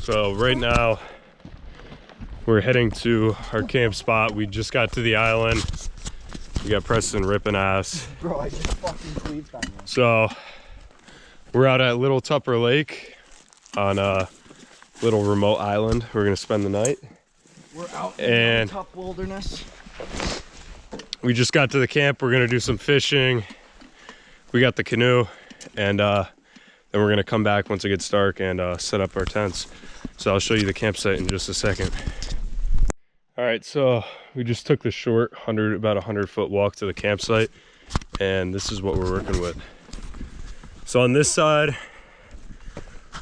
So right now we're heading to our camp spot. We just got to the island. We got Preston ripping ass. Bro, I just fucking sleeped on you. So we're out at Little Tupper Lake on a little remote island. We're gonna spend the night. We're out in the top wilderness. We just got to the camp. We're gonna do some fishing. We got the canoe, and then we're gonna come back once it gets dark and set up our tents. So I'll show you the campsite in just a second. All right, so we just took the short about 100-foot walk to the campsite, and this is what we're working with. So on this side,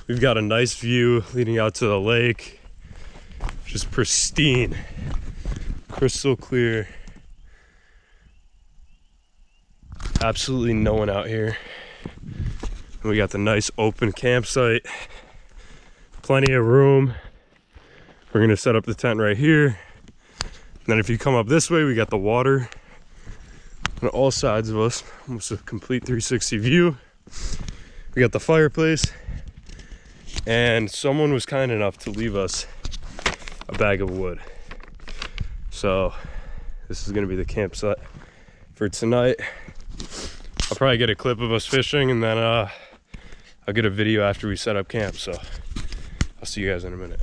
we've got a nice view leading out to the lake. Just pristine, crystal clear. Absolutely no one out here. And we got the nice open campsite. Plenty of room. We're gonna set up the tent right here. And then if you come up this way, we got the water on all sides of us. Almost a complete 360 view. We got the fireplace. And someone was kind enough to leave us a bag of wood. So this is gonna be the campsite for tonight. I'll probably get a clip of us fishing, and then I'll get a video after we set up camp. So I'll see you guys in a minute.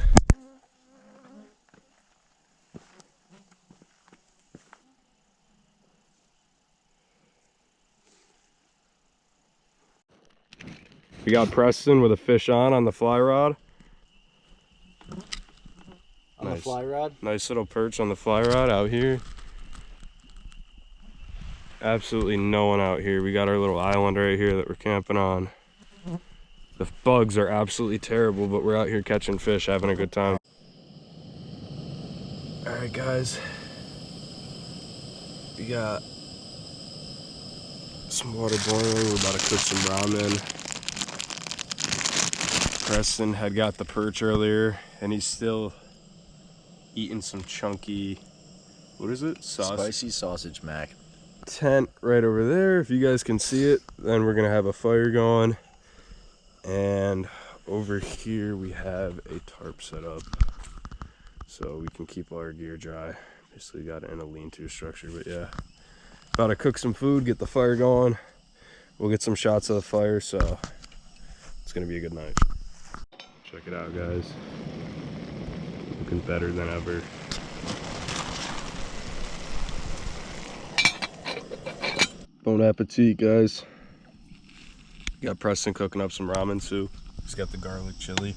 We got Preston with a fish on the fly rod. On the fly rod? Nice little perch on the fly rod out here. Absolutely no one out here. We got our little island right here that we're camping on. The bugs are absolutely terrible, but we're out here catching fish, having a good time. All right, guys. We got some water boiling. We're about to cook some ramen. Preston had got the perch earlier, and he's still eating some chunky, what is it? Spicy sausage mac. Tent right over there, if you guys can see it. Then we're gonna have a fire going, and over here we have a tarp set up so we can keep all our gear dry. Basically got it in a lean-to structure. But yeah, about to cook some food, get the fire going. We'll get some shots of the fire, so it's gonna be a good night. Check it out, guys. Looking better than ever. Bon appetit, guys. Got Preston cooking up some ramen soup. He's got the garlic chili.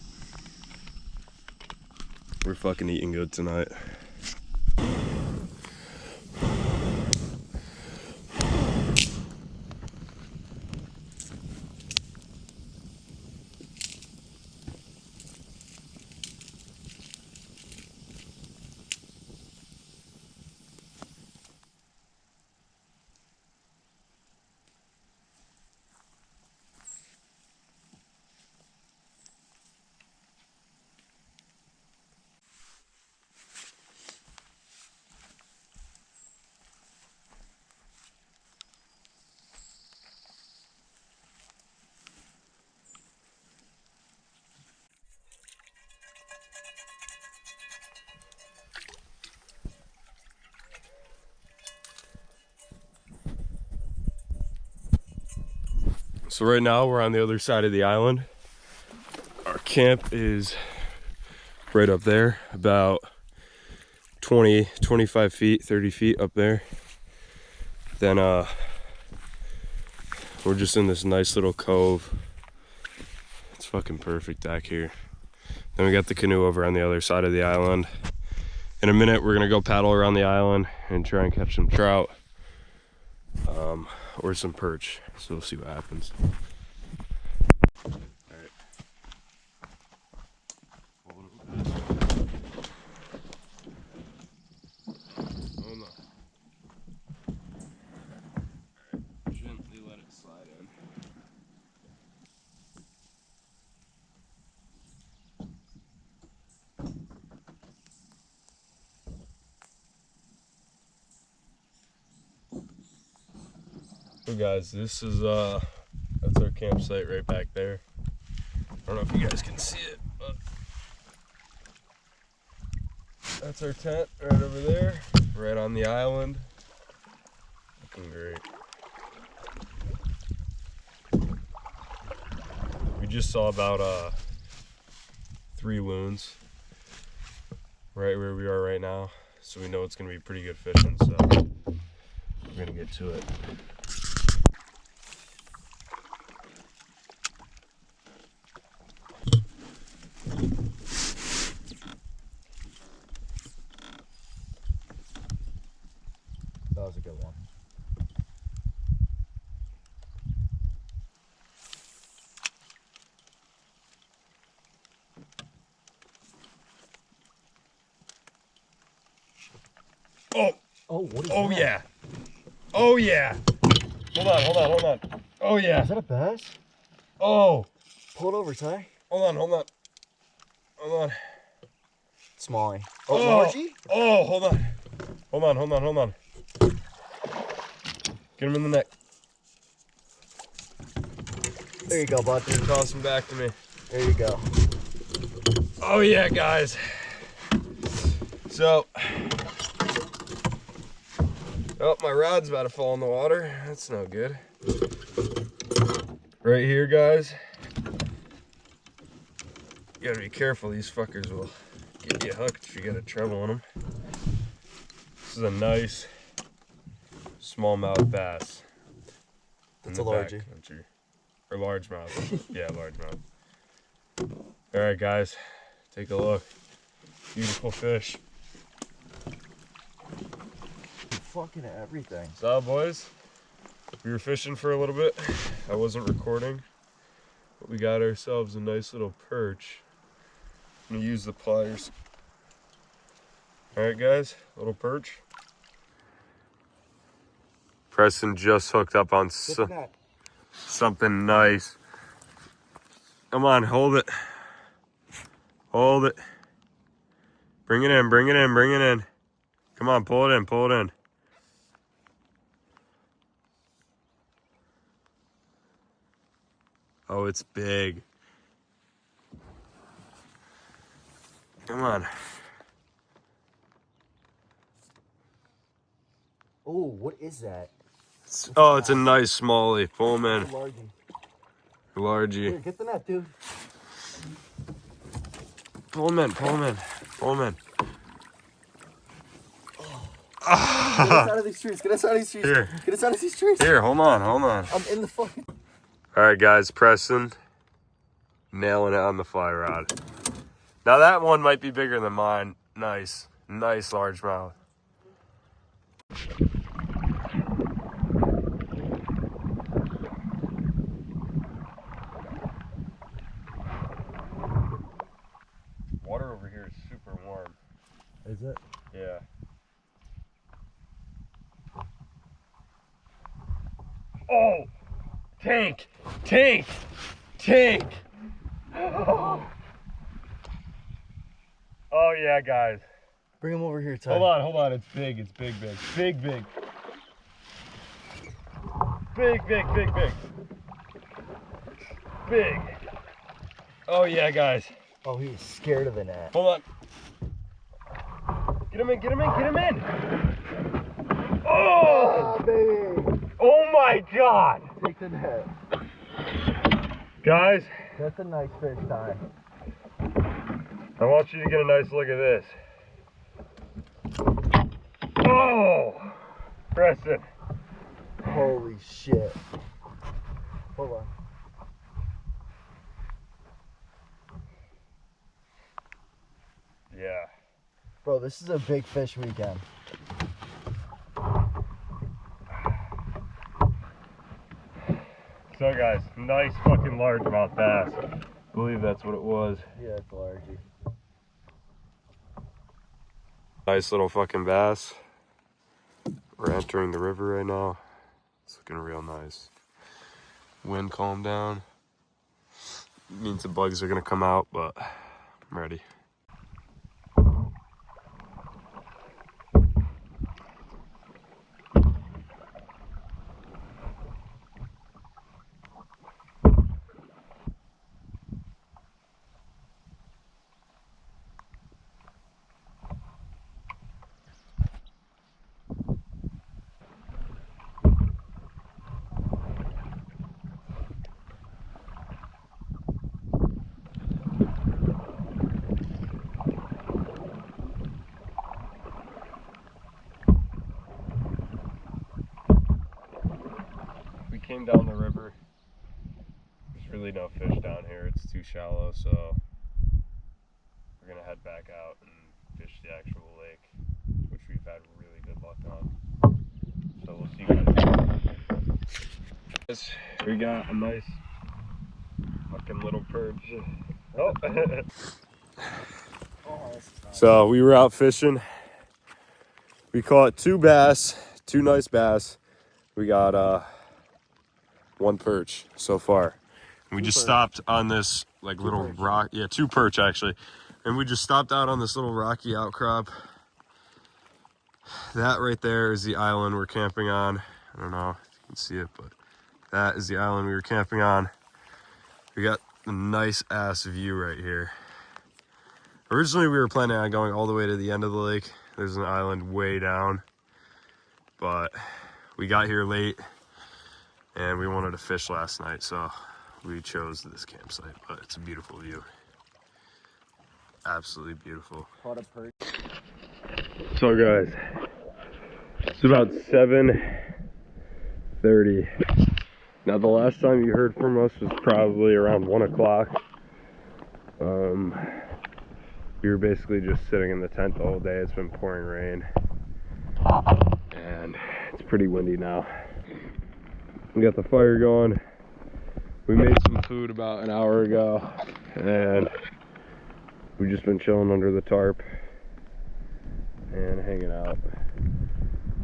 We're fucking eating good tonight. So right now we're on the other side of the island. Our camp is right up there, about 20, 25 feet, 30 feet up there. Then we're just in this nice little cove. It's fucking perfect back here. Then we got the canoe over on the other side of the island. In a minute we're gonna go paddle around the island and try and catch some trout. Or some perch, so we'll see what happens. Alright. Oh no. Alright, gently let it slide in. So guys, this is that's our campsite right back there. I don't know if you guys can see it, but That's our tent right over there, right on the island. Looking great. We just saw about 3 loons right where we are right now, so we know it's gonna be pretty good fishing, so we're gonna get to it. That was a good one. Oh, what is Oh that? yeah. Oh yeah. Hold on. Oh yeah. Is that a bass? Oh. Pull it over, Ty. Hold on. Smallie. Oh, largie? Oh, hold on. Get him in the neck. There you go, bud. Toss him back to me. There you go. Oh yeah, guys. So, oh, my rod's about to fall in the water. That's no good. Right here, guys. You gotta be careful. These fuckers will get you hooked if you get a treble on them. This is a nice smallmouth bass. It's a largie. Or largemouth. Yeah, largemouth. All right, guys, take a look. Beautiful fish. Fucking everything. So, boys, we were fishing for a little bit. I wasn't recording, but we got ourselves a nice little perch. I'm gonna use the pliers. All right, guys, little perch. Preston just hooked up on something nice. Come on, hold it. Hold it. Bring it in. Come on, pull it in. Oh, it's big. Come on. Oh, what is that? It's a nice smallie. Pull him in. Largie. Here, get the net, dude. Pull him in. Get us out of these trees. Here. Get us out of these trees. Here, hold on. I'm in the fucking... All right, guys, Preston nailing it on the fly rod. Now that one might be bigger than mine. Nice largemouth. Water over here is super warm. Is it? Yeah. Oh, tank. Oh yeah, guys. Bring him over here, Ty. Hold on. It's big. Big. Oh yeah, guys. Oh, he was scared of the net. Hold on. Get him in. Oh, baby. oh my God. Take the net. Guys, That's a nice fish, Ty. I want you to get a nice look at this. Oh, Preston. Holy shit. Hold on. Yeah. Bro, this is a big fish weekend. So guys, nice fucking largemouth bass. I believe that's what it was. Yeah, it's a largie. Nice little fucking bass. We're entering the river right now. It's looking real nice. Wind calmed down. Means the bugs are gonna come out, but I'm ready. came down the river. There's really no fish down here. It's too shallow, so we're gonna head back out and fish the actual lake, which we've had really good luck on. So we'll see you guys. We got a nice fucking little perch. Oh. So we were out fishing. We caught two bass, two nice bass. We got one perch so far. We just stopped on this like little rock. Yeah, two perch actually. And we just stopped out on this little rocky outcrop. That right there is the island we're camping on. I don't know if you can see it, but that is the island we were camping on. We got a nice ass view right here. Originally we were planning on going all the way to the end of the lake. There's an island way down, but we got here late and we wanted to fish last night, so we chose this campsite. But it's a beautiful view. Absolutely beautiful. Caught a perch. So guys, it's about 7:30. Now the last time you heard from us was probably around 1 o'clock. We were basically just sitting in the tent the whole day. It's been pouring rain and it's pretty windy now. We got the fire going. We made some food about an hour ago and we've just been chilling under the tarp and hanging out.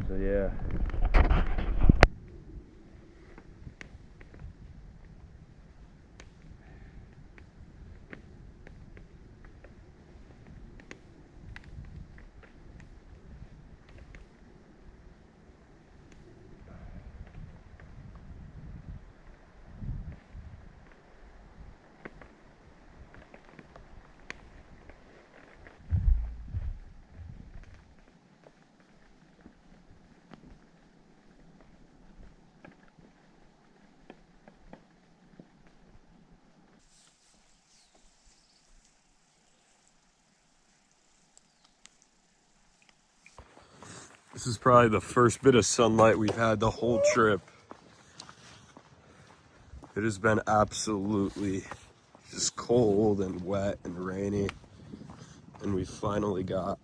So yeah. This is probably the first bit of sunlight we've had the whole trip. It has been absolutely just cold and wet and rainy. And we finally got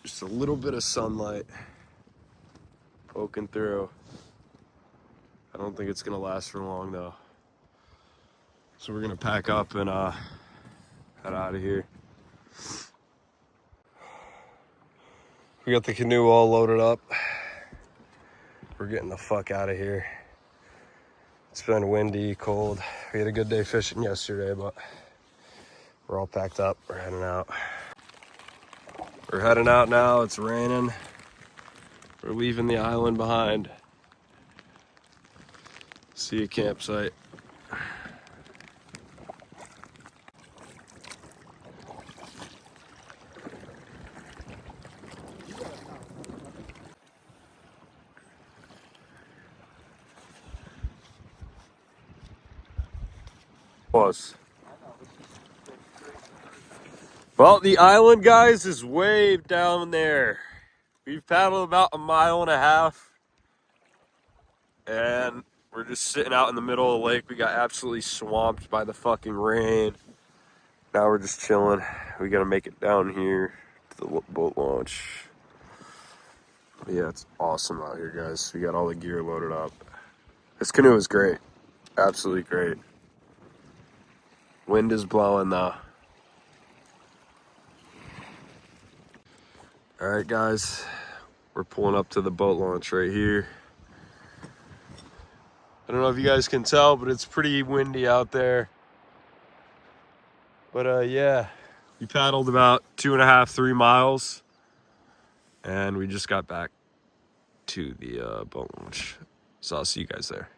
just a little bit of sunlight poking through. I don't think it's gonna last for long though. So we're gonna pack up and head out of here. We got the canoe all loaded up. We're getting the fuck out of here. It's been windy, cold. We had a good day fishing yesterday, but we're all packed up. We're heading out. We're heading out now. It's raining. We're leaving the island behind. See a campsite. Was. Well, the island, guys, is way down there. We've paddled about 1.5 miles, and we're just sitting out in the middle of the lake. We got absolutely swamped by the fucking rain. Now we're just chilling. We gotta make it down here to the boat launch. But yeah, it's awesome out here, guys. We got all the gear loaded up. This canoe is great. Absolutely great. Wind is blowing though. All right, guys, we're pulling up to the boat launch right here. I don't know if you guys can tell, but it's pretty windy out there. But yeah, we paddled about 2.5, 3 miles, and we just got back to the boat launch. So I'll see you guys there.